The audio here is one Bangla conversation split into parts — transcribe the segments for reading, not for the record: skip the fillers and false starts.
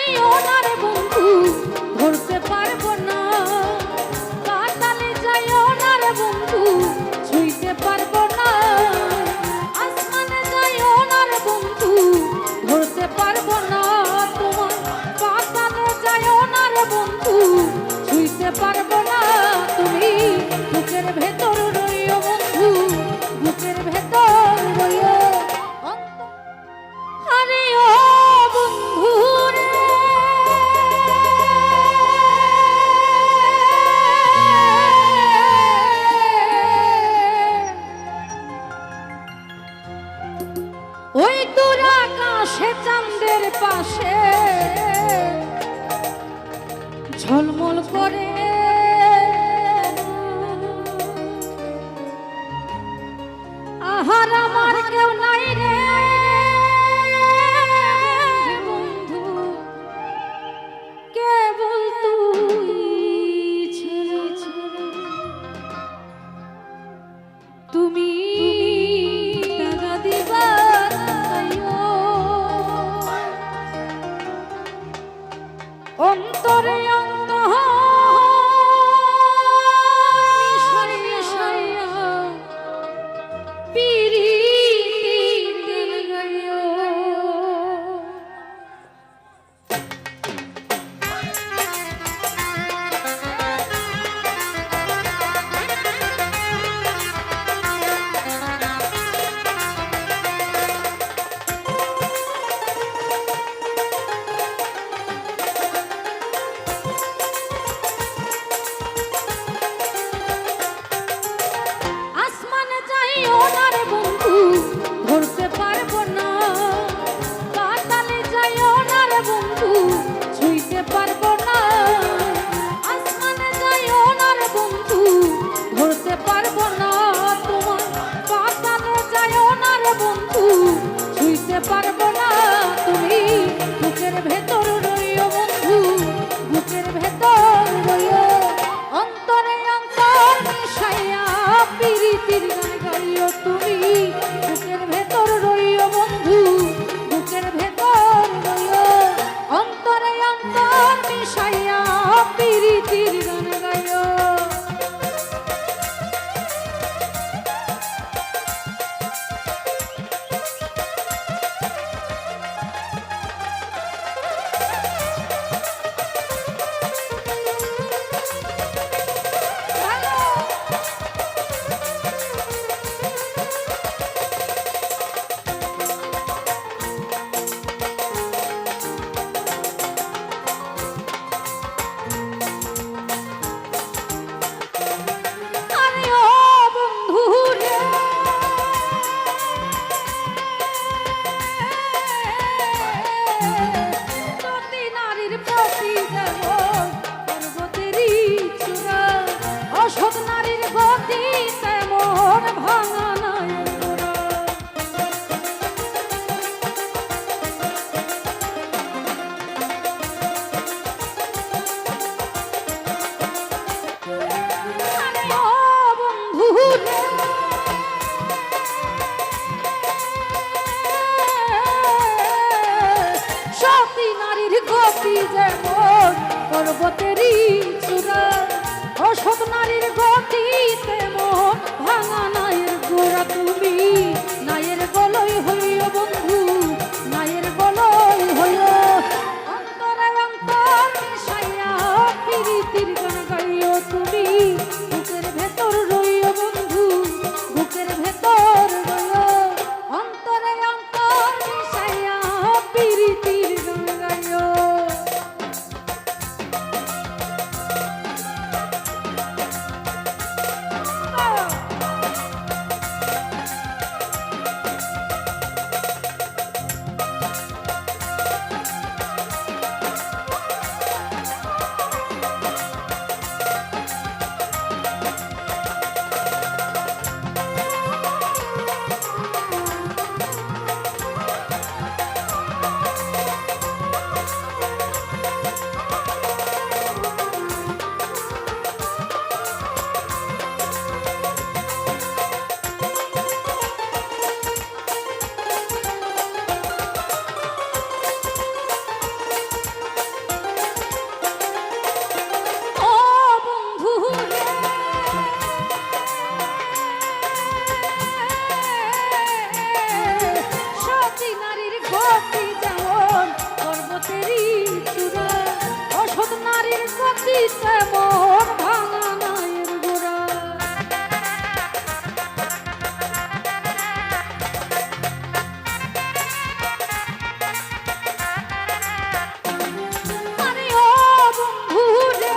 যাইও না রে বন্ধু ধরতে পারবো না, পাতালে যাইও না রে বন্ধু ছুঁইতে পারবো না, আসমানে যাইও না রে বন্ধু ধরতে পারবো না তোমার, পাতালে যাইও না রে বন্ধু ছুঁইতে পারবো না তুমি বুকের ভেতর রইও বন্ধু, বুকের ভেতর রইও আরে ও বন্ধু রে। ওই দূর আকাশে চাঁদের পাশে ঝলমল করে আহার আমার কেউ নাই রে বন্ধু, কেবল তুই ছাড়া, তুমি টাকা দিবা অন্তরে অন্তর মিশাইয়া পিরিতির গাইও। আসমানে যাইও না রে বন্ধু ধরতে পারবো না, পাতালে যাইও না রে বন্ধু ছুঁইতে পারবো না, আসমানে যাইও না রে বন্ধু ধরতে পারবো না তোমার, পাতালে যাইও না রে বন্ধু ছুঁইতে পারবো না তুমি বুকের ভেতর রইও বন্ধু, বুকের ভেতর রইও অন্তরে অন্তর মিশাইয়া পিরিতির গান গাইও তুমি বুকের ভেতর রইও বন্ধু, বুকের ভেতর রইও অন্তরে অন্তর মিশাইয়া পিরিতির গান গাইও। আরে ও বন্ধু রে, যদি নারীর প্রতি যেমন পর্বতেরই চূড়া, অসৎ নারীর গতি তেমন ভাঙা নাই গোড়া। আরে ও বন্ধু রে, সতী নারীর গতি যেমন পর্বতেরই চূড়া, অসৎ নারীর গতি তেমন ভাঙা নায়ের গোড়া তুমি নায়ের গলই হইও বন্ধু, নায়ের গলই হইও অন্তরে অন্তর মিশাইয়া পিরিতির গান গাইও তুমি বুকের ভেতর রইও বন্ধু, বুকের ভেতর রইও অন্তরে অন্তর মিশাইয়া পিরিতির গান গাইও। তেমন ভাঙা নায়ের গোড়া। আরে ও বন্ধু রে,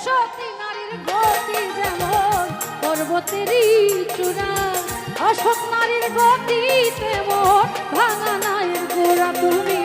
সতী নারীর গতি যেমন পর্বতেরই চূড়া, অসৎ নারীর গতি তেমন ভাঙা নায়ের গোড়া। তুমি